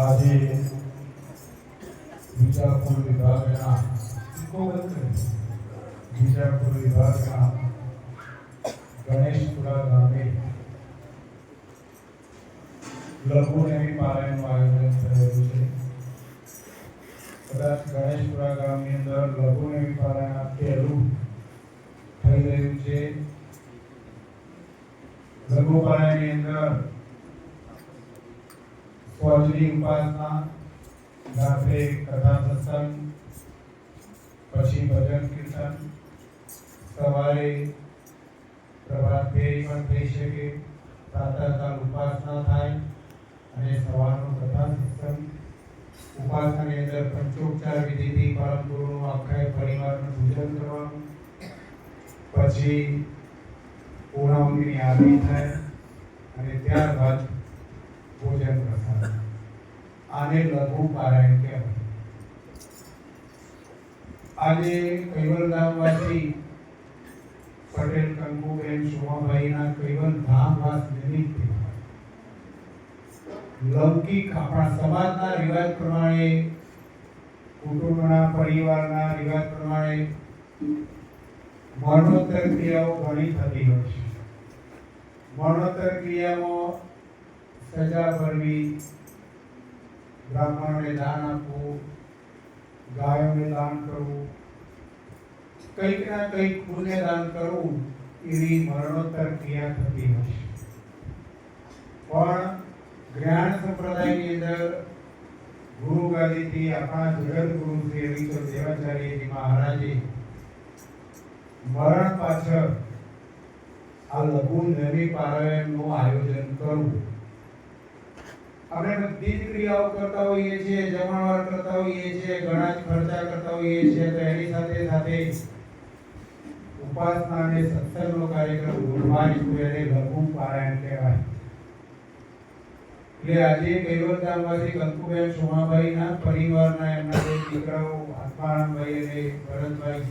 આજે વિજાપુર વિભાગના ગણેશપુરા ગામે લઘુનેવી પારાયણનું આયોજન થયેલું છે. કદાચ ગણેશપુરા ગામની અંદર લઘુનેવી પારાયણ પહેલું થઈ રહ્યું છે. લઘુ પારાયણની અંદર સ્વજની ઉપાસના, રાત્રે કથા સત્સંગ, પછી ભજન કીર્તન, સવારે પ્રભાત ફેરી પણ થઈ શકે, પ્રાતઃકાળ ઉપાસના થાય અને સવારનો કથા સત્સંગ. ઉપાસનાની અંદર પંચોપચાર વિધિથી પરમ ગુરુનું આખા પરિવારનું પૂજન કરવાનું, પછી પૂર્ણાહુતિની આરતી થાય અને ત્યારબાદ ભોજન પ્રસાદ. આને લઘુ પારાયણ કહેવાય. આજે કૈવલ ગામવાસી પટેલ કંકુબેન શોભાભાઈના કૈવલ ધામવાસ નિમિત્તે લૌકિક આપણા સમાજના રિવાજ પ્રમાણે, કુટુંબના પરિવારના રિવાજ પ્રમાણે મરણોત્તર ક્રિયાઓ ઘણી થતી હોય છે. મરણોત્તર ક્રિયામાં સજા ભરવી, બ્રાહ્મણોને દાન આપવું, ગાયોને દાન કરવું, કંઈક ના કંઈક પુણ્ય દાન કરવું, એવી મરણોત્તર ક્રિયા થતી હોય છે. પણ જ્ઞાન સંપ્રદાયની અંદર ગુરુ ગાદીથી આપણા જગત ગુરુ શ્રી હરિચંદ્ર દેવાચાર્યજી મહારાજે મરણ પાછળ આ લઘુ નેવી પારાયણનું આયોજન કરવું. આપણે બધી જ ક્રિયાઓ કરતા હોઈએ છીએ, જમણવાર કરતા હોઈએ છીએ, ઘણા જ ખર્ચા કરતા હોઈએ છીએ, તો એની સાથે સાથે ઉપાસના અને સત્સંગનો કાર્યક્રમ ગુરવાજ એને લઘુ પારાયણ કહેવાય. એટલે આજે કૈવલ ગામવાસી કંકુબેન સોમાભાઈના પરિવારના એમના બે દીકરાઓ આત્મારામભાઈ અને ભરતભાઈ,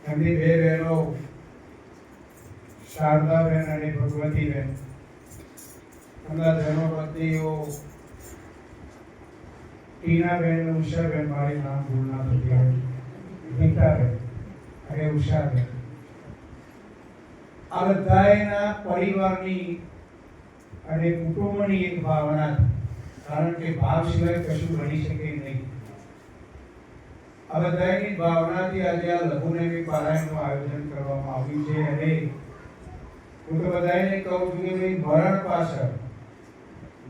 એમની બે બહેનો શારદાબેન અને ભગવતીબેન, એમના ધર્મપત્નીઓ ટીનાબેન, ઉષાબેન, મારી નામ ભૂલ ના થતી હોય, ગીતાબેન અને ઉષાબેન, આ બધાના પરિવારની અને કુટુંબની એક ભાવના, કારણ કે ભાવ સિવાય કશું બની શકે નહીં. આ બધાની ભાવનાથી આજે આ લઘુનેવી પારાયણનું આયોજન કરવામાં આવ્યું છે. અને હું તો બધાને કહું છું કે ભાઈ મરણ પાછળ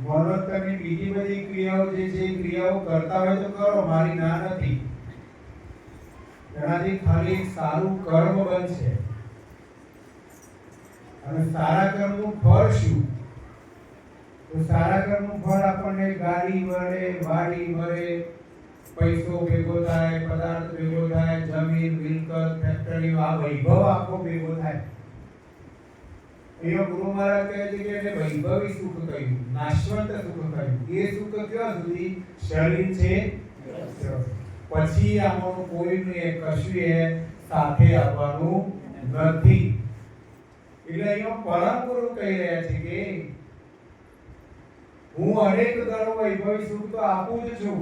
મરણોત્તરની બીજી બધી ક્રિયાઓ જે છે એ ક્રિયાઓ કરતા હોય તો કરો, મારી ના નથી. એનાથી ખાલી સારું કર્મ બનશે. અને સારા કર્મનું ફળ શું? તો સારા કર્મનું ફળ આપણને ગાડી મળે, વાડી મળે, પૈસો ભેગો થાય, પદાર્થ ભેગો થાય, જમીન, મિલકત, ફેક્ટરી, આ વૈભવ આખો ભેગો થાય. ગુરુ મહારાજ કહે છે કે એને વૈભવી સુખ કહ્યું, નાશવંત સુખ કહ્યું. એ સુખ ક્યાં સુધી? શરીર છે પછી આમાંનું કોઈનું એ કશું એ સાથે આવવાનું નથી. એટલે અહીંયા પરમ ગુરુ કહી રહ્યા છે કે હું અનેક ગણો વૈભવી સુખ તો આપું જ છું,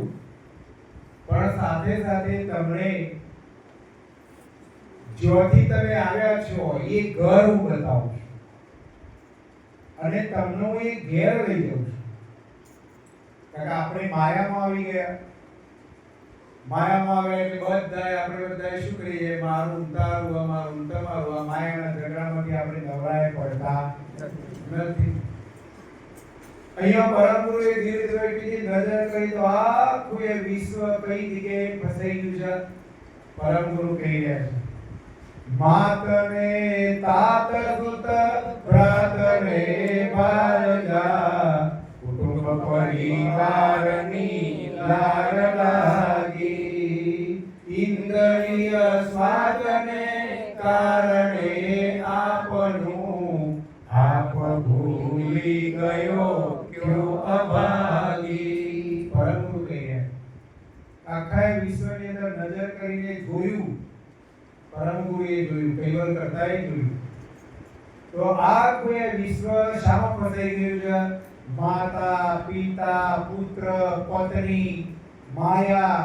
પણ સાથે સાથે તમને જ્યોથી તમે આવ્યા છો એ ઘર હું બતાવું છું અને તમને હું એ ઘેર લઈ જાઉં છું. કારણ કે આપણે માયામાં આવી ગયા. માયામાં આવ્યા એટલે આપણે બધાએ શું કરીએ? મારું તારું, અમારું તમારું. આ માયાના ઝઘડામાંથી આપણે નવરાએ પડતા નથી. અહીંયા પરમ ગુરુએ ધીરે ધીરે કીધી નજર કરી તો આખું એ વિશ્વ કઈ જગ્યાએ ફસાઈ ગયું છે. પરમ ગુરુ કહી રહ્યા છે માતને તાત સુત ભ્રાતને ભારજા કુટુંબ પરિવારની લાર લાગી ઇન્દ્રિય સ્વાદને કારણે આપનું આપ ભૂલી ગયો ક્યો અભાગી. પરમ ગુરુ કહી રહ્યા આખા વિશ્વની અંદર નજર કરીને જોયું. પરમ ગુરુએ જોયું, કૈવલ કરતાએ જોયું. તો આખું એ વિશ્વ શામાં ફસાઈ ગયું છે? માતા, પિતા, પુત્ર, પત્ની, માયા,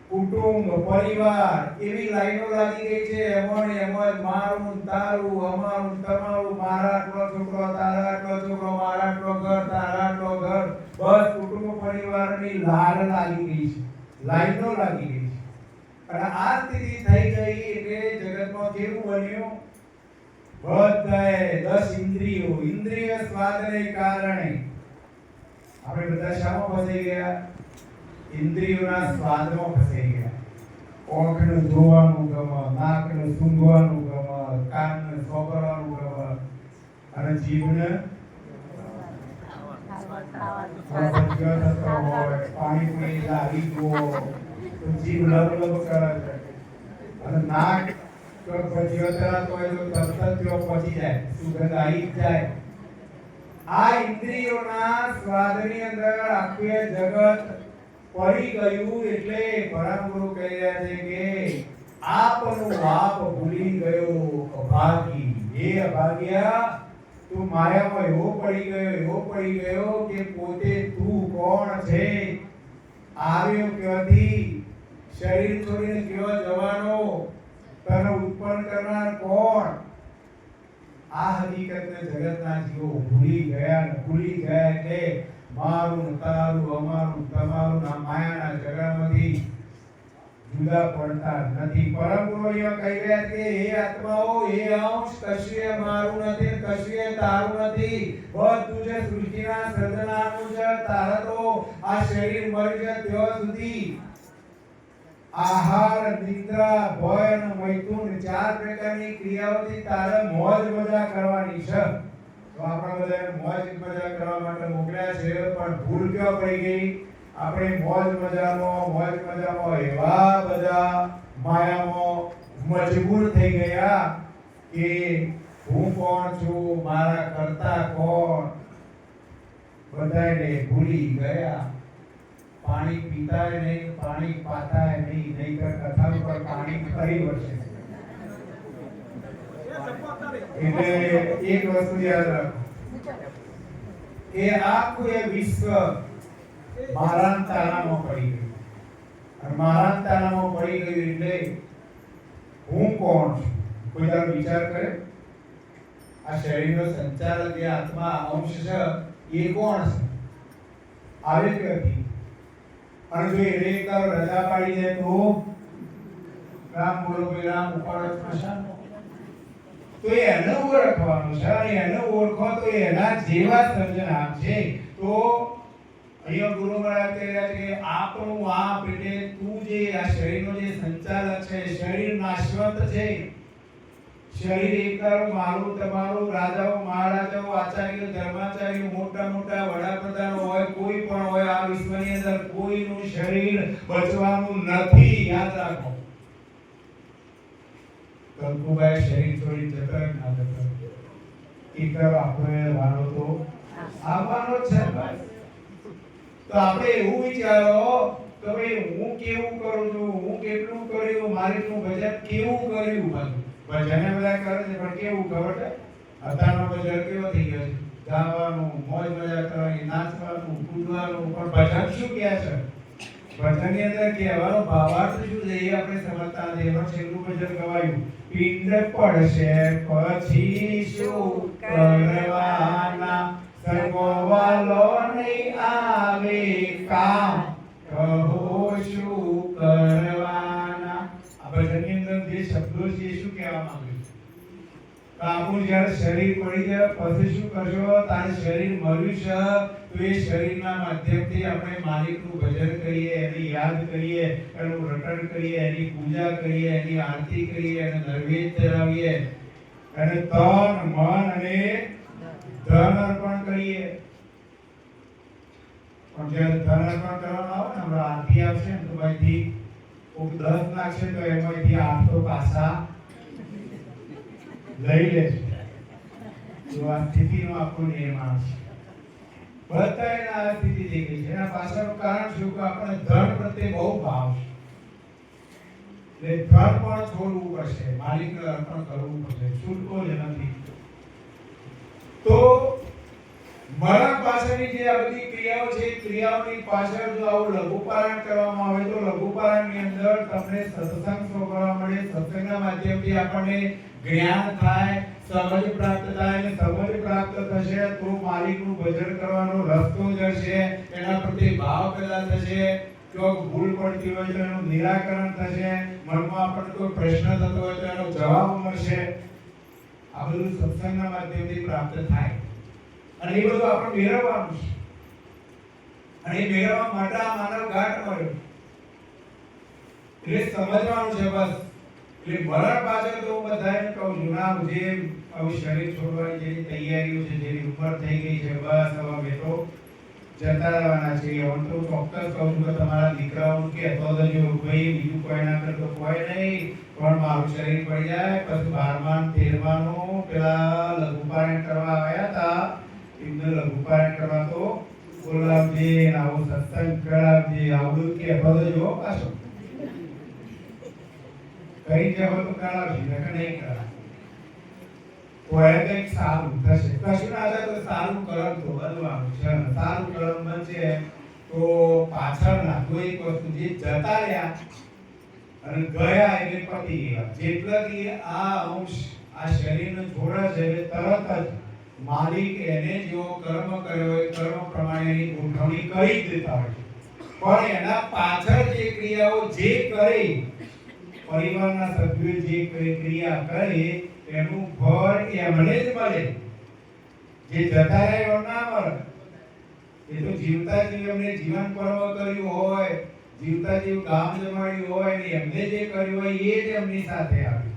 કુટુંબ, પરિવાર એવી લાઈનો લાગી ગઈ છે. એમાં મારું તારું, અમારું તમારું, મારા આટલો છોકરો, તારા આટલો છોકરો, મારા આટલો ઘર, તારા આટલો ઘર, બસ કુટુંબ પરિવારની લાલ લાગી ગઈ છે, લાઈનો લાગી ગઈ છે. અને આ સ્થિતિ થઈ ગઈ એટલે જગતમાં કેવું બન્યું? બધાએ 10 ઇન્દ્રિયો, ઇન્દ્રિય સ્વાદને કારણે આપણે બધા શામાં ફસાઈ ગયા? ઇન્દ્રિયોના સ્વાદમાં ફસાઈ ગયા. આંખને જોવાનું ગમે, નાકને સૂંઘવાનું ગમે, કાનને સાંભળવાનું ગમે અને જીભને પાણી પી લાગી ગયો તો જીભ લબ કરે છે અને નાક પહોંચ્યો તો તરત જ પહોંચી જાય, સુગંધ આવી જાય. આ ઇન્દ્રિયોના સ્વાદની અંદર આખું જગત પડી ગયું. એટલે પરમ ગુરુ કહી રહ્યા છે કે આપનું બાપ ભૂલી ગયો અભાગી. એ અભાગ્યા, તું માયામાં એવો પડી ગયો કે પોતે તું કોણ છે, આવ્યો ક્યાંથી, શરીર છોડીને ક્યાં જવાનો, તને ઉત્પન્ન કરનાર કોણ? આ હકીકતને જગતના જીવો ભૂલી ગયા એટલે મારું તારું, અમારું તમારું ના માયાના ઝઘડામાંથી જુદા પડતા નથી. પરમ ગુરુ અહીંયા કહી રહ્યા છે હે આત્માઓ, હે અંશ, કશું મારું નથી, કશું તારું નથી. બધું છે સૃષ્ટિના સર્જનાનું છે. તારા તો આ શરીર મરી જાય ત્યાં સુધી આહાર, નિદ્રા, ભય અને મૈથુન 4 પ્રકારની ક્રિયાઓથી તારે મોજ મજા કરવાની છે. તો આપણા બધાને મોજ મજા કરવા માટે મોકલ્યા છે, પણ ભૂલ ક્યાં પડી ગઈ? આપણે મોજ મજામાં એવા બધા માયામાં મજબૂર થઈ ગયા કે હું કોણ છું, મારા કરતા કોણ, બધાને ભૂલી ગયા. પાણી પીતાય નહીં, પાણી પાતાય નહીં, નહીંતર કથા ઉપર પાણી ફરી વળશે. એટલે એક વસ્તુ યાદ રાખો કે આખું એ વિશ્વ મારા તારામાં પડી ગયું. અને મારા તારામાં પડી ગયું એટલે હું કોણ છું? કોઈ તારો વિચાર કરે? આ શરીરનો સંચાલક જે આત્મા અંશ છે એ કોણ છે? આવે ક્યાંથી? અને જો એને તારો રજા પાડી જાય તો રામ બોલો કે રામ ઉપાડો સ્મશાન, તો એને ઓળખવાનું છે. અને એને ઓળખો તો એના જેવા સર્જનાર છે. તો અહીંયા ગુરુ મહારાજ કહી રહ્યા છે કે આપણું આપ એટલે તું જે આ શરીરનો જે સંચાલક છે, શરીર નાશવંત છે, શરીર એકતાનું મારું તમારું રાજાઓ મહારાજાઓ આચાર્ય ધર્માચાર્ય મોટા મોટા વડાપ્રધાનો હોય કોઈ પણ હોય આ વિશ્વની અંદર કોઈનું શરીર બચવાનું નથી યાદ રાખો કંકુબાઈ શરીર છોડી જતા ના જતા એકવાર આપણે વાળો તો આવવાનો છે ભાઈ તો આપણે એવું વિચારો કે ભાઈ હું કેવું કરું છું હું કેટલું કર્યું મારીનું બજેટ કેવું કર્યું ભજને બધા કરે છે પણ કેવું ખબર છે અત્યારનો બજેટ કેવો થઈ ગયો છે ગાવાનું મોજ મજા કરવાની નાચવાનું કૂદવાનું પણ ભજન શું કહે છે ભજનની અંદર કહેવાનો ભાવાર્થ શું છે એ આપણે સમજતા નથી એમાં છેલ્લું ભજન ગવાયું પિંડ પડશે પછી શું કરવાના સગોવાલો નહીં આવે કામ કહો શું કરવાના આ ભજનની અંદર જે શબ્દો છે એ શું કહેવા માંગે છે આપણું જ્યારે શરીર પડી જાય પછી શું કરશો તારે શરીર મળ્યું છે તો એ શરીરના માધ્યમથી આપણે માલિકનું ભજન કરીએ એની યાદ કરીએ એનું રટણ કરીએ એની પૂજા કરીએ એની આરતી કરીએ એને નૈવેદ્ય ધરાવીએ અને તન મન અને ધન અર્પણ કરીએ પણ જ્યારે ધન અર્પણ કરવાનું આવે ને હમણાં આરતી આવશે ને તો ભાઈથી 10 નાખશે તો એમાંથી 8 તો પાછા લઈ લેશે તો આ સ્થિતિનો આપણું નિર્માણ છે બધાને આ સ્થિતિ થઈ ગઈ છે એના પાછળનું કારણ શું કે આપણે ધન પ્રત્યે બહુ ભાવ છે એટલે ધન પણ છોડવું પડશે માલિકને અર્પણ કરવું પડશે છૂટકો જ નથી તો મરણ પાછળની જે આ બધી ક્રિયાઓ છે ક્રિયાઓની પાછળ જો આવું લઘુપારાયણ કરવામાં આવે તો લઘુપારાયણની અંદર તમને સત્સંગ શોધવા મળે સત્સંગના માધ્યમથી આપણને જ્ઞાન થાય સમજ પ્રાપ્ત થાય અને સમજ પ્રાપ્ત થશે તો માલિકનું ભજન કરવાનો રસ્તો જશે એના પ્રત્યે ભાવ પેદા થશે જો ભૂલ પડતી હોય તો એનું નિરાકરણ થશે મનમાં આપણને કોઈ પ્રશ્ન થતો હોય તો એનો જવાબ મળશે આ બધું સત્સંગના માધ્યમથી પ્રાપ્ત થાય અને એ બધું આપણે મેળવવાનું છે અને એ મેળવવા માટે આ માનવ ઘાટ મળ્યો એટલે સમજવાનું છે બસ એટલે મરણ પાછળ તો હું બધાને કહું છું ના જે હવે શરીર છોડવાની જેની તૈયારીઓ છે જેની ઉંમર થઈ ગઈ છે બસ હવે મેં તો જતા રહેવાના છે હું તો ચોક્કસ કહું છું કે તમારા દીકરાઓનું કહેતો જો ભાઈ બીજું કોઈ ના કરતો કોઈ નહીં પણ મારું શરીર પડી જાય પછી 12મા 13માનું પેલા લઘુપારાયણ કરવા આવ્યા હતા એમને લઘુપારાયણ કરવા તો બોલાવજે આવો સત્સંગ કરાવજે આવું કહેતો જો પાછો કઈ જવો તો કરાવશે નકર નહીં કરાવે તો એ કંઈક સારું થશે કશું ના થાય તો સારું કર્મ તો બનવાનું છે સારું કર્મ બનશે તો પાછળના કોઈ વસ્તુ જે જતા રહ્યા અને ગયા એટલે પતી ગયા જેટલાથી આ અંશ આ શરીરને જોડે છે એટલે તરત જ માલિક એને જો કર્મ કર્યો એ કર્મ પ્રમાણેની ગોઠવણી કરી જ દેતા હોય છે પણ એના પાછળ જે ક્રિયાઓ જે કરે પરિવારના સભ્યો જે ક્રિયા કરે એનું ફળ એમને જ મળે જે જતા રહે એમ ના મળે એ તો જીવતા જીવ એમને જીવન પર્વ કર્યું હોય જીવતા જીવ ગામ જમાડ્યું હોય ને એમને જે કર્યું હોય એ જ એમની સાથે આવે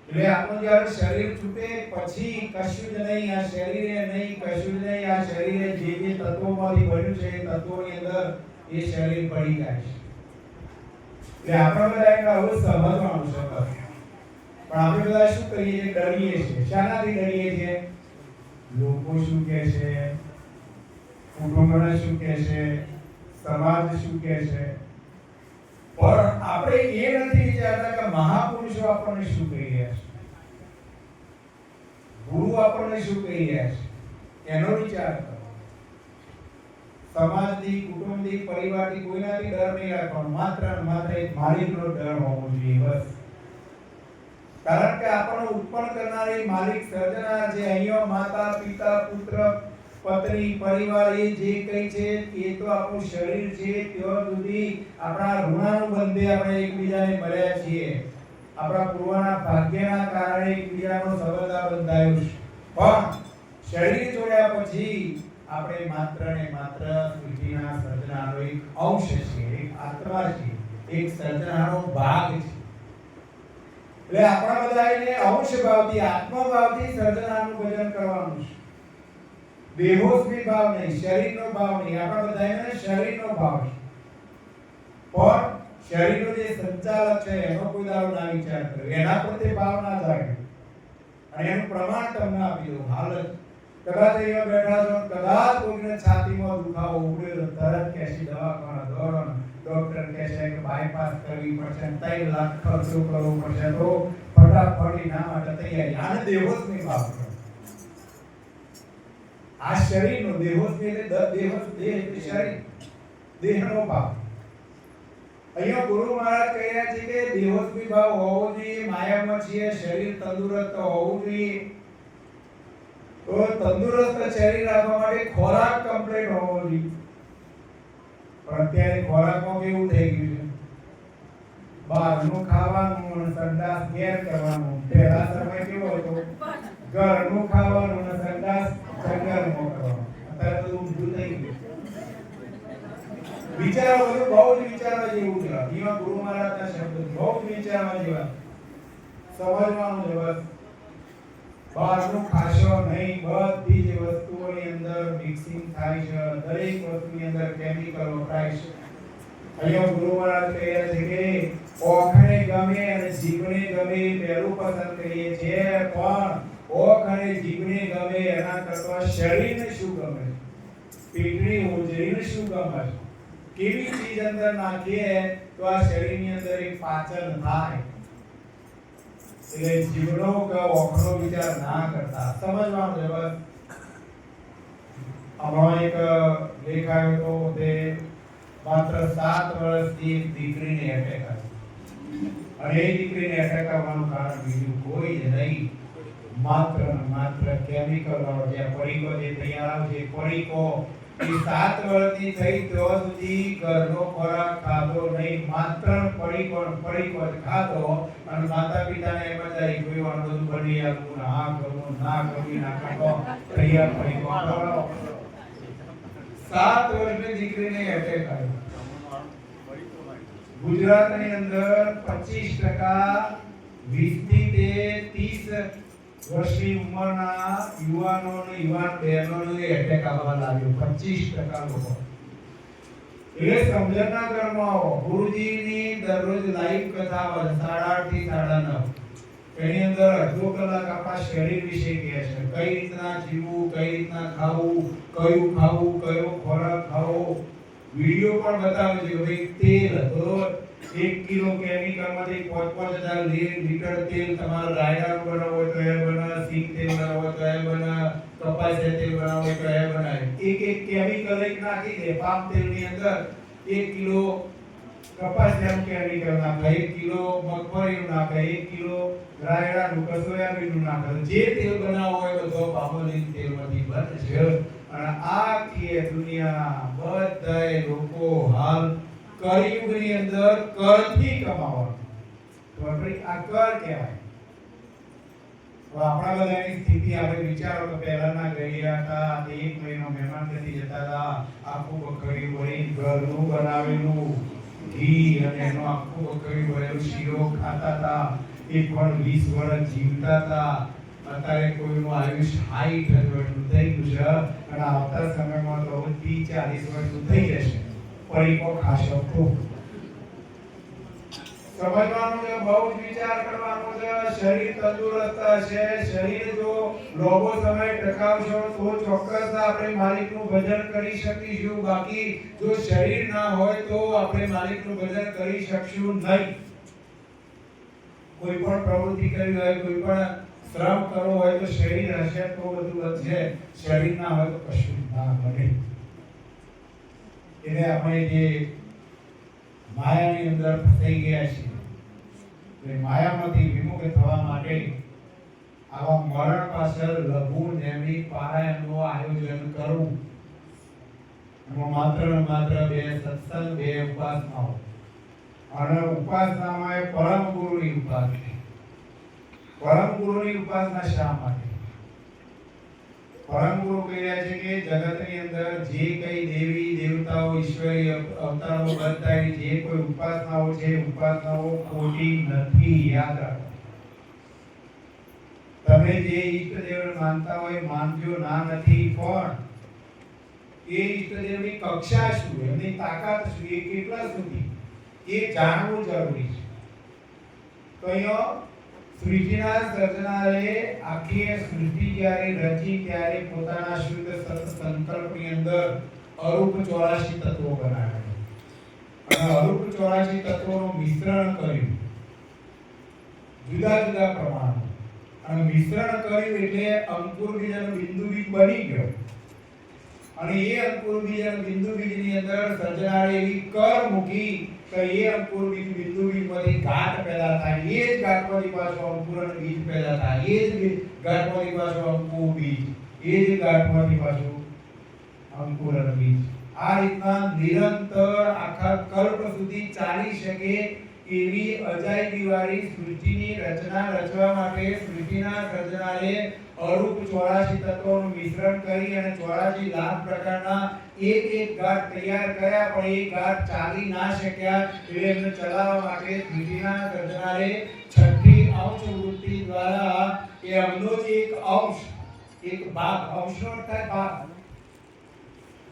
એટલે આપણું જ્યારે શરીર છૂટે પછી કશું જ નહીં આ શરીરે નહીં કશું જ નહીં આ શરીરે જે જે તત્વોમાંથી બન્યું છે એ તત્વોની અંદર એ શરીર પડી જાય છે એટલે આપણે બધા એને આવું સમજવાનું છે પણ આપણે બધા શું કરીએ છીએ ડરીએ છીએ શાનાથી ડરીએ છીએ લોકો શું કહે છે કુટુંબને શું કહે છે સમાજ શું કહે છે પણ આપણે એ નથી વિચારતા કે મહાપુરુષો આપણને શું કહી રહ્યા છે ગુરુ આપણને શું કહી રહ્યા છે એનો વિચાર કરો સમાજથી કુટુંબથી પરિવારથી કોઈનાથી ડર નહીં રાખવાનો માત્ર એક માલિકનો ડર હોવો જોઈએ બસ કારણ કે આપણને ઉત્પન્ન કરનારી માલિક સર્જનાર જે અહીંયા માતા પિતા પુત્ર પત્ની પરિવાર એ જે કઈ છે એ તો આપણું શરીર છે ત્યાં સુધી આપણા ઋણાનુબંધે આપણે એકબીજાને મળ્યા છીએ આપણા પૂર્વના ભાગ્યના કારણે એકબીજાનો સંબંધ બંધાયો છે પણ શરીર જોડ્યા પછી આપણે માત્ર ને માત્ર સૃષ્ટિના સર્જનારો એક અંશ છે એક આત્મા છે એક સર્જનારો ભાગ છે એટલે આપણા બધાને અંશ ભાવથી આત્મભાવથી સર્જનાનું ભજન કરવાનું છે. બેહોશી ભાવ નહીં, શરીરનો ભાવ નહીં. આપણા બધાને શરીરનો ભાવ છે, પણ શરીરનો જે સંચાલક છે એનો કોઈ દાડો ના વિચાર કર્યો, એના પ્રત્યે ભાવ ના જાગ્યો. અને એનું પ્રમાણ તમને આપી દઉં. હાલ કદાચ અહીંયા બેઠા છો, કદાચ કોઈને છાતીમાં દુખાવો ઉભેલો, તરત કહેશે દવાખાના દોડો, ડોક્ટર કહેશે કે બાયપાસ કરવી પડશે, 3 લાખ ખર્ચો કરવો પડશે, તો ફટાફટ ના માટે તૈયારી. આને દેહોશની ભાવ કરો. આ શરીરનો દેહોશની એટલે દેહોશ, દેહ એટલે શરીર, દેહનો ભાવ. અહીંયા ગુરુ મહારાજ કહી રહ્યા છે કે દેહોશની ભાવ હોવો જોઈએ. માયામાં છીએ, શરીર તંદુરસ્ત હોવું જોઈએ. તો તંદુરસ્ત શરીર રાખવા માટે ખોરાક કમ્પ્લીટ હોવો જોઈએ. પણ અત્યારે ખોરાકમાં કેવું થઈ ગયું છે? બહારનું ખાવાનું અને સંડાસ ઘેર કરવાનું. પહેલા સમય કેવો હતો? ઘરનું ખાવાનું અને સંડાસ જંગલમાં કરવાનું. અત્યારે બધું ઊંધું થઈ ગયું. વિચારો બધું બહુ જ વિચારવા જેવું છે. એમાં ગુરુ મહારાજના શબ્દ બહુ જ વિચારવા જેવા, સમજવાનું છે. બસ બહારનું ખાશો નહીં. બધી જ વસ્તુઓની અંદર મિક્સિંગ થાય છે, દરેક વસ્તુની અંદર કેમિકલ વપરાય છે. અહીંયા ગુરુ મહારાજ કહે છે કે ઓખને ગમે અને જીભને ગમે પહેલું પસંદ કરીએ છીએ, પણ ઓખ અને જીભને ગમે એના કરતા શરીરને શું ગમે છે? પીઠની હોજરીને શું ગમે છે? કેવી ચીજ અંદર નાખીએ તો આ શરીરની અંદર એક પાચન થાય. એટલે જીવનો કે ઓખનો વિચાર ના કરતા સમજવાનું છે. બસ હમણાં એક લેખ આવ્યો તો તે માત્ર 7 વર્ષની એક દીકરીને એટેક આવ્યો. અને એ દીકરીને એટેક આવવાનું કારણ બીજું કોઈ જ નહીં, માત્ર કેમિકલ વાળો જે પડીકો જે તૈયાર આવે છે, પડીકો. એ 7 વર્ષની થઈ ત્યાં સુધી ઘરનો ખોરાક ખાધો નહીં, માત્ર પડીકો જ ખાધો. અને માતા પિતાને એમ જ આવી ગયું આ બધું બની આપવું, ના કરવું, ના કરવી, ના કરવો, તૈયાર પડીકો ખવડાવો. 7 વર્ષની દીકરીને એટેક આવ્યો. ગુજરાતની અંદર 25% 20 થી 30 વર્ષની ઉંમરના યુવાનો અને યુવાન બહેનોને એટેક આવવા લાગ્યો. 25% લોકો. એટલે સમજણના ઘરમાં આવો. ગુરુજીની દરરોજ લાઈવ કથા આવે 8:30 થી 9:30. એની અંદર અડધો કલાક આપણા શરીર વિશે કહે છે, કઈ રીતના જીવવું, કઈ રીતના ખાવું, કયું ખાવું, કયો ખોરાક ખાવો. વિડિયો પણ બતાવે છે કે ભાઈ તેલ તો 1 કિલો કેમિકલમાંથી 5,000 લીટર તેલ તમારે રાયડાનું બનાવવું હોય તો એ બને, સિંગ તેલ બનાવવું હોય તો એ બને, કપાસિયા તેલ બનાવવું હોય તો એ બનાવે. એક કેમિકલ એક નાખી દે. પામ તેલની અંદર 1 કિલો કપાસિયાનું કેમિકલ નાખે, 1 કિલો મગફળીનું નાખે, 1 કિલો રાયડાનું કે સોયાબીનનું નાખે. જે તેલ બનાવવું હોય બધો પામોલીન તેલમાંથી બને છે. અને આખી દુનિયા બધાય લોકો હાલ કળિયુગની અંદર કરથી કમાવાનું. તો આ કર કહેવાય. તો આપણા બધાની સ્થિતિ આપણે વિચારો તો પહેલાના ગયા હતા, 1 મહિનો મહેમાન ગતિ જતા હતા, આખું બકરી વળી ઘરનું બનાવેલું ઘી અને એનો આખું બકરી વળેલું શીરો ખાતા હતા. એ પણ 20 વર્ષ જીવતા હતા. અત્યારે કોઈનું આયુષ્ય 60 વર્ષનું થઈ ગયું છે અને આવતા સમયમાં તો 30-40 વર્ષનું થઈ જશે. પડીકો ખાશો તો સમજવાનું છે, બહુ જ વિચાર કરવાનો છે. શરીર તંદુરસ્ત હશે, શરીર જો લાંબો સમય ટકાવશો તો ચોક્કસ આપણે માલિકનું ભજન કરી શકીશું. બાકી જો શરીર ના હોય તો આપણે માલિકનું ભજન કરી શકશું નહીં. કોઈ પણ પ્રવૃત્તિ કરવી હોય, કોઈ પણ શ્રમ કરવો હોય તો શરીર હશે તો બધું વધશે. શરીર ના હોય તો કશું ના બને. એટલે આપણે જે માયાની અંદર ફસાઈ ગયા છીએ, એ માયામાંથી વિમુખ થવા માટે આવા મરણ પાછળ લઘુ નેમી પારાયણનું આયોજન કરવું. એમાં માત્ર 2 સત્સંગ, 2 ઉપાસનાઓ. અને ઉપાસનામાં પરમ ગુરુની ઉપાસના. પરમ ગુરુની ઉપાસના શા માટે? પરમ ગુરુ કહે છે કે જગતની અંદર જે કઈ દેવી દેવતાઓ ઈશ્વરી અવતારો બતાવી જે કોઈ ઉપાસનાઓ છે, ઉપાસનાઓ ખોટી નથી. યાદ રાખો. તમે જે ઈષ્ટદેવને માનતા હોય માનજો, ના નથી, પણ એ ઈષ્ટદેવની કક્ષા શું, એમની તાકાત શું, એ કેટલા સુધી, એ જાણવું જરૂરી છે. તો અહીંયા સૃષ્ટિના સર્જનારે આખી સૃષ્ટિ જ્યારે રચી ત્યારે પોતાના શુદ્ધ સંકલ્પની અંદર અરૂપ 84 તત્વો બનાવ્યા અને અરૂપ 84 તત્વોનું મિશ્રણ કર્યું જુદા જુદા પ્રમાણમાં, અને મિશ્રણ કર્યું એટલે અંકુર બીજનો બિંદુ બીજ બની ગયો. અને એ અંકુર બીજ બિંદુ બીજની અંદર સર્જનારે એવી કર મૂકી કે એ અંકુર બીજ બિંદુ બીજમાંથી ગાંઠ પેદા થાય, એ જ ગાંઠમાંથી પાછો અંકુર અને બીજ પેદા થાય, એ જ ગાંઠમાંથી પાછો અંકુર બીજ, એ જ ગાંઠમાંથી પાછો અંકુર અને બીજ. આ રીતના નિરંતર આખા કલ્પ સુધી ચાલી શકે એવી અજાયબીવાળી સૃષ્ટિની રચના રચવા માટે સૃષ્ટિના સર્જનારે અરૂપ 84 તત્વોનું મિશ્રણ કરી અને 84 લાખ પ્રકારના એક એક ગાંઠ તૈયાર કર્યા, પણ એ ગાંઠ ચાલી ના શક્યા. એટલે એમને ચલાવવા માટે સૃષ્ટિના સર્જનારે છઠ્ઠી અંશ વૃત્તિ દ્વારા એ અમનો જ એક અંશ, એક ભાગ, અંશનો અર્થ થાય ભાગ.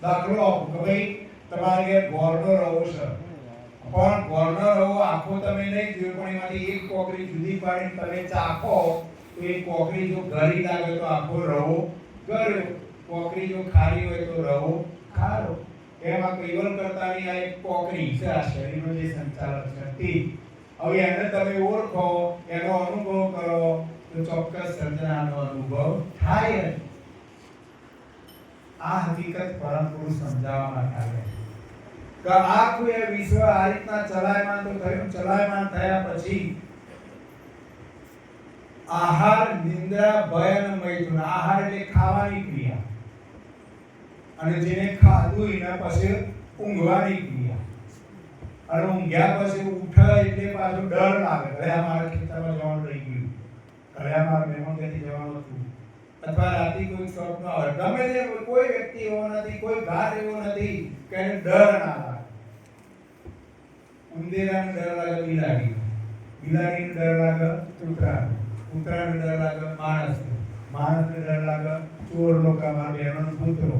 દાખલો આપો કે ભાઈ તમારે ઘેર ગોળનો રવો છે, પણ ગોળનો રવો આખો તમે નહીં જોયો, પણ એમાંથી એક કોકરી જુદી પાડીને તમે ચાખો તો એ કોકરી જો ગળી લાગે તો આખો રવો ગળ્યો, કોકરી જો ખારી હોય તો રવો ખારો. એમાં કૈવલ કરતાની આ એક કોકરી છે, આ શરીરનો જે સંચાલક શક્તિ. હવે એને તમે ઓળખો, એનો અનુભવ કરો તો ચોક્કસ સર્જનાનો અનુભવ થાય. આ હકીકત પરમ પુરુષ સમજાવવા માટે આવે કે આખું એ વિશ્વ આ રીતના ચલાયમાન તો થયું. ચલાયમાન થયા પછી આહાર, નિંદ્રા, ભય અને મૈથુન. આહાર એટલે ખાવાની ક્રિયા, અને જેને ખાધું એના પછી ઊંઘવાની ક્રિયા, અને ઊંઘ્યા પછી ઉઠે એટલે પાછો ડર લાગે, હવે અમારા ખેતરમાં જવાનું રહી ગયું, હવે અમારા મહેમાન ત્યાંથી જવાનું હતું, અથવા રાતે કોઈ સ્વપ્ન આવે. ગમે તે કોઈ વ્યક્તિ એવો નથી, કોઈ ઘાટ એવો નથી કે એને ડર ના લાગે. ઉંદેરાને ડર લાગે બિલાડી, બિલાડીને ડર લાગે કૂતરાને, કૂતરાને ડર લાગે માણસને, માણસને ડર લાગે ચોર લોકો, મારા બહેનોનો પુત્રો,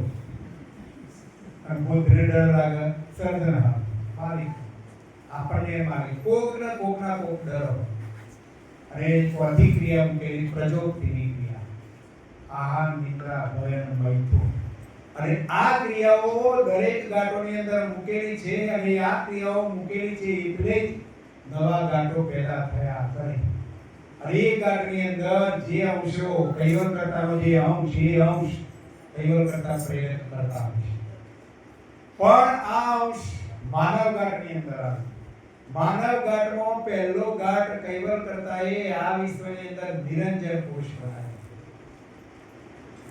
અને પુત્રને ડર લાગે સર્જનહાર માલિક. આપણને માલિક કોકના કોક ડરો. અને ચોથી ક્રિયા મૂકેલી પ્રજોક્તિની ક્રિયા, આહાર, નિદ્રા, ભય અને મૈથુન. અને આ ક્રિયાઓ દરેક ગાંઠોની અંદર મૂકેલી છે, અને આ ક્રિયાઓ મૂકેલી છે એટલે જ નવા ગાંઠો પેદા થયા કરે. અને એ ગાંઠની અંદર જે અંશો કૈવલ કરતાનો જે અંશ, એ અંશ કૈવલ કરતા પ્રેરક કરતા અંશ, પણ આ અંશ માનવ ગાંઠની અંદર આવે. માનવ ગાંઠમાં પહેલો ગાંઠ કૈવલ કરતા એ આ વિશ્વની અંદર નિરંજન કોષ બનાવે.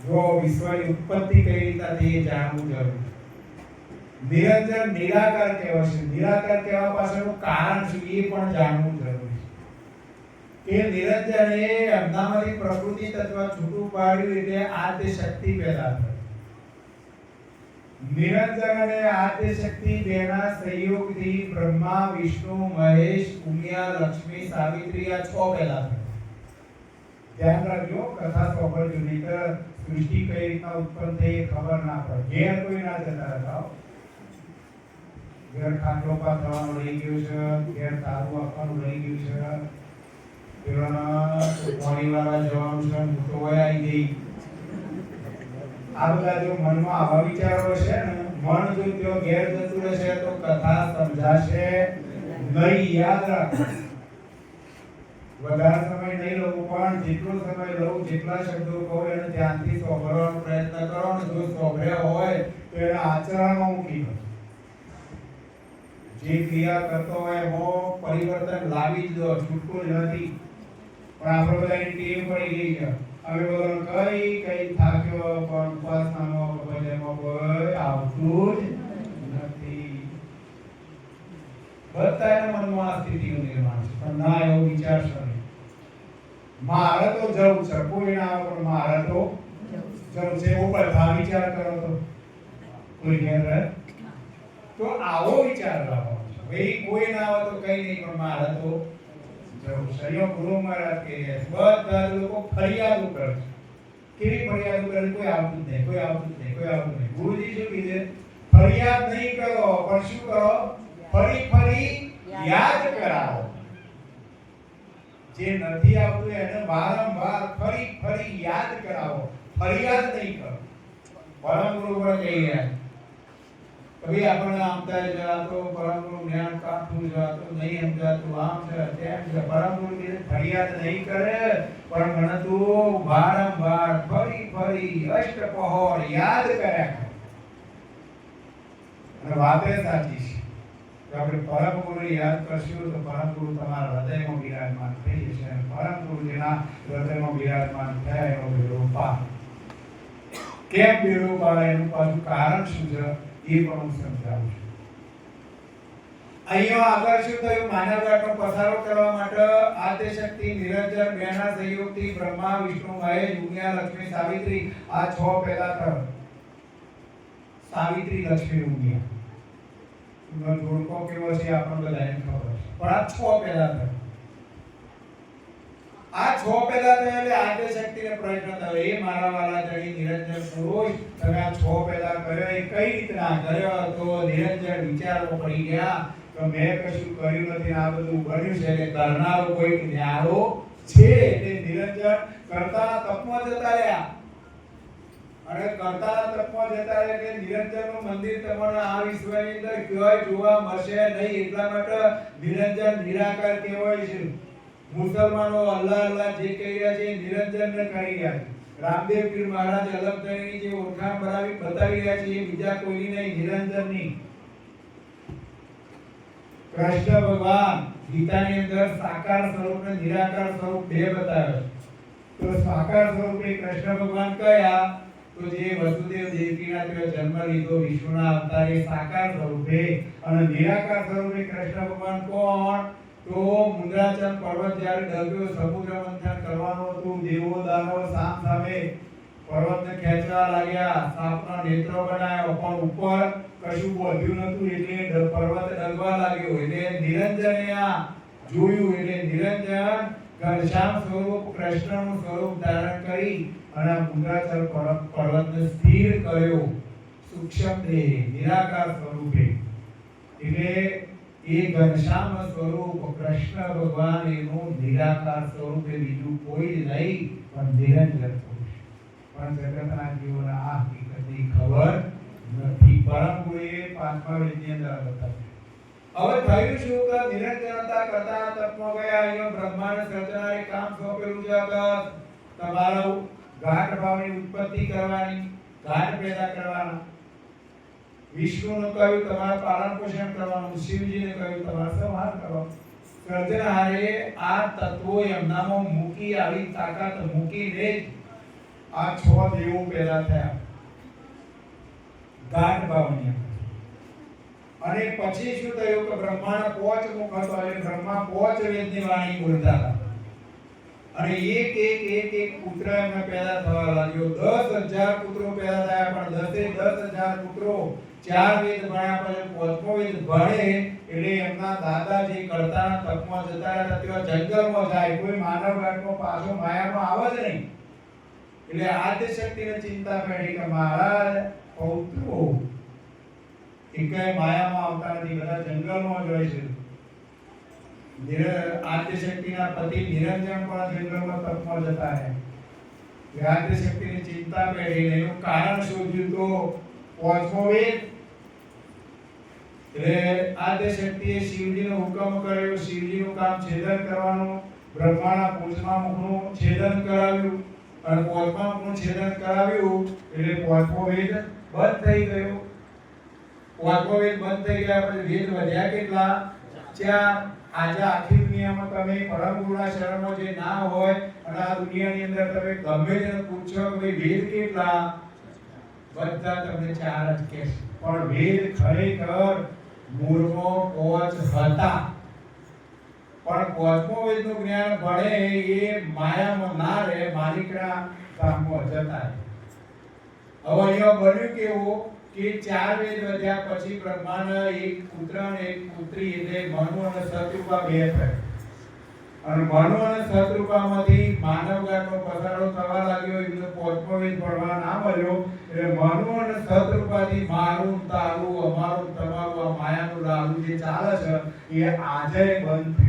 જો વિશ્વની ઉત્પત્તિ કઈ રીતે થઈ એ જાણવું જરૂરી. નિરંજન નિરાકાર કહેવાય છે, નિરાકાર કહેવા પાછળનું કારણ શું એ પણ જાણવું જરૂરી છે. એ નિરંજન એ એમનામાંથી પ્રકૃતિ તત્વ છૂટું પાડ્યું એટલે આદ્ય શક્તિ પેદા થઈ. નિરંજન અને આદ્ય શક્તિ બેના સંયોગથી બ્રહ્મા, વિષ્ણુ, મહેશ, ઉમિયા, લક્ષ્મી, સાવિત્રી આ 6 પેદા થઈ. ધ્યાન રાખજો, કથા સાંભળજો, નહીંતર સૃષ્ટિ કઈ રીતના ઉત્પન્ન થઈ એ ખબર ના પડે. ઘેર કોઈ ના જતા રહેતા, ઘેર ખાટલો પાથરવાનું રહી ગયું છે, ઘેર તારું આપવાનું રહી ગયું છે, પેલાના પાણી વાળા જવાનું છે, હું તો વય આવી ગઈ. આ બધા જો મનમાં આવા વિચારો છે ને, મન જો ત્યાં ઘેર જતું રહેશે તો કથા સમજાશે નહીં. યાદ રાખો, વધારે સમય નહીં લઉં, પણ જેટલો સમય લઉં, જેટલા શબ્દો કહું એને ધ્યાનથી સાંભળવાનો પ્રયત્ન કરો, ને જો સાંભળ્યા હોય તો એને આચરણમાં મૂકી દો. જે ક્રિયા કરતો હોય એમાં પરિવર્તન લાવી જ દો, છૂટકો જ નથી. પણ આપણે બધાની ટેવ પડી ગઈ છે, અમે બધા કઈ થાક્યો પણ ઉપાસનામાં ભજનમાં કોઈ આવતું જ નથી. બધાના મનમાં આ સ્થિતિનું નિર્માણ છે, પણ ના એવો વિચારશો નહીં. મારે તો જવું છે, કોઈ ના આવે પણ મારે તો જવું છે, એવો બધા વિચાર કરો તો કોઈ ઘેર રહે. તો આવો વિચાર લાવો, ભાઈ કોઈ ના આવે તો કઈ નહીં, પણ મારે તો જો સરિયો ગુરુ મહારાજ કહે બધા લોકો ફરિયાદો કરે કેવી ફરિયાદો કરે કોઈ આવતું જ નહીં કોઈ આવતું જ નહીં કોઈ આવતું નહીં ગુરુજી શું કીધે ફરિયાદ નહીં કરો પણ શું કરો ફરી ફરી યાદ કરાવો જે નથી આવતું એને વારંવાર ફરી ફરી યાદ કરાવો ફરિયાદ નહીં કરો પરમ ગુરુ પણ કહી રહ્યા કભી આપણને આમતા જતો પરમ ગુરુ જ્ઞાન કાઠું જતો નહીં સમજાતું આમ છે તેમ છે પરમ ગુરુ કે ફરિયાદ નહીં કરે પણ મને તું વારંવાર ફરી ફરી અષ્ટપહોર યાદ કર્યા અને વાતે સાચી છે તો આપણે પરમ ગુરુ યાદ કરશું તો પરમ ગુરુ તમારા હૃદયમાં બિરાજમાન થઈ જશે અને પરમ ગુરુ જેના હૃદયમાં બિરાજમાન થયા એનો બેડો પાર કેમ બેડો પાર એનું પાછું કારણ શું છે એ પણ હું સમજાવું છું અહીંયા આગળ શું થયું માનવજાતનો પસારો કરવા માટે આદ્યશક્તિ નિરંજન બેના સહયોગથી બ્રહ્મા વિષ્ણુ મહેશ ઉમિયા લક્ષ્મી સાવિત્રી આ 6 પેદા થયો સાવિત્રી લક્ષ્મી ઉમિયા નો જોડકો કેવો છે આપણને બધાને ખબર છે પણ આ 6 પેદા થયો આ 6 પેદા થયા એટલે આદ્યશક્તિને પ્રશ્ન થયો એ મારા વાલા જડી નિરંજન પુરુષ તમે આ 6 પેદા કર્યો એ કઈ રીતના કર્યો તો નિરંજન વિચારો પડી ગયા તો મેં કશું કર્યું નથી આ બધું બન્યું છે એટલે કરનારો કોઈ ન્યારો છે એટલે નિરંજન કરતા તપમાં જતા રહ્યા અને કરતા તપમાં જતા રહ્યા કે નિરંજનનું મંદિર તમને આ વિશ્વની અંદર ક્યાંય જોવા મળશે નહીં એટલા માટે નિરંજન નિરાકાર કહેવાય છે મુસલમાનો અલ્લાહ અલ્લાહ જે કહી રહ્યા છે નિરંજનને કહી રહ્યા છે રામદેવ પીર મહારાજ અલગ થઈને જે ઓળખાણ બતાવી રહ્યા છે એ બીજા કોઈની નહીં નિરંજનની કૃષ્ણ ભગવાન ગીતાની અંદર સાકાર સ્વરૂપ અને નિરાકાર સ્વરૂપ બે બતાવ્યો તો સાકાર સ્વરૂપે કૃષ્ણ ભગવાન કયા તો જે વસુદેવ દેવકીના તેઓ જન્મ લીધો વિષ્ણુના અવતારે સાકાર સ્વરૂપે અને નિરાકાર સ્વરૂપે કૃષ્ણ ભગવાન કોણ તો મુંદ્રાચલ પર્વત જ્યારે ડગ્યો સમુદ્ર મંથન કરવાનું હતું દેવો દાનવો સામ સામે પર્વતને ખેંચવા લાગ્યા સાપના નેત્રો બનાવ્યો પણ ઉપર કશું વધ્યું નતું એટલે પર્વત ડગવા લાગ્યો એટલે નિરંજને આ જોયું એટલે નિરંજન ઘનશ્યામ સ્વરૂપ કૃષ્ણનું સ્વરૂપ ધારણ કરી અને મુંદ્રાચલ પર્વતને સ્થિર કર્યો સૂક્ષ્મ દેહ નિરાકાર સ્વરૂપે એટલે એ ઘનશ્યામ સ્વરૂપ કૃષ્ણ ભગવાન એનું નિરાકાર સ્વરૂપ બીજું કોઈ નહીં પણ નિરંજન પુરુષ પણ જગતના જીવોને આ હકીકતની ખબર નથી પરમ ગુરુએ 5મા વેદની અંદર બતાવ્યું હવે થયું શું કે નિરંજનતા કરતા તપમાં ગયા અહીંયા બ્રહ્માને સર્જનારે કામ સોંપેલું છે કે તમારો ઘાટ ભાવની ઉત્પત્તિ કરવાની ઘાટ પેદા કરવાના વિષ્ણુને કહ્યું તમારે પાલન પોષણ કરવાનું શિવજીને કહ્યું તમારે સંહાર કરવાનો સર્જનહારે આ તત્વો એમનામાં મૂકી આવી તાકાત મૂકીને આ 6 દેવો પેદા થયા ઘાટ ભાવની અને પછી શું થયું કે બ્રહ્માના 5 મુખ હતો એટલે બ્રહ્મા 5 વેદની વાણી બોલતા હતા અને એક પુત્ર એમને પેદા થવા લાગ્યો 10,000 પુત્રો પેદા થયા પણ 10,000 પુત્રો 4 વેદ ભણ્યા પછી 5મો વેદ ભણે એટલે એમના દાદા જે કરતાના તપમાં જતા હતા તેવા જંગલમાં જાય કોઈ માનવ ઘાટમાં પાછો માયામાં આવે જ નહીં એટલે આદ્યશક્તિને ચિંતા પડી કે મહારાજ પૌત્રો એકાય માયામાં આવતા નથી બધા જંગલમાં જ હોય છે આદ્યશક્તિના પતિ નિરંજન પણ જંગલમાં તપમાં જતા રહ્યા આદ્યશક્તિની ચિંતા પડી એનું કારણ શોધ્યું તો 5મો વેદ એટલે આદ્યશક્તિએ શિવજીનો હુકમ કર્યો શિવજીનું કામ છેદન કરવાનું બ્રહ્માના 5મા મુખનું છેદન કરાવ્યું અને 5મા મુખનું છેદન કરાવ્યું એટલે 5મો વેદ બંધ થઈ ગયો 5મો વેદ બંધ થઈ ગયા પછી વેદ વધ્યા કેટલા 4 આજે આખી દુનિયામાં તમે પરમ ગુરુના શરણમાં જે ના હોય અને આ દુનિયાની અંદર તમે ગમે તેને પૂછો કે ભાઈ વેદ કેટલા બધા તમને 4 જ કહેશે પણ વેદ ખરેખર મૂળમાં 5 હતા પણ 5મો વેદનું જ્ઞાન ભણે એ માયામાં ના રહે માલિકના કામમાં જતા રહે હવે અહીંયા બન્યું કેવું કે 4 વેદ વધ્યા પછી બ્રહ્માના એક પુત્ર અને એક પુત્રી એટલે મનુ અને સત્યુપા બે થયા અને મનો અને સતરૂપામાંથી માનવગાળનો પસારો થવા લાગ્યો એટલે પોચમવીજ ભણવા ના મળ્યો એટલે મનો અને સતરૂપાથી મારું તારું અમારું તમારું આ માયાનું લાડુ જે ચાલે છે એ આજે બંધ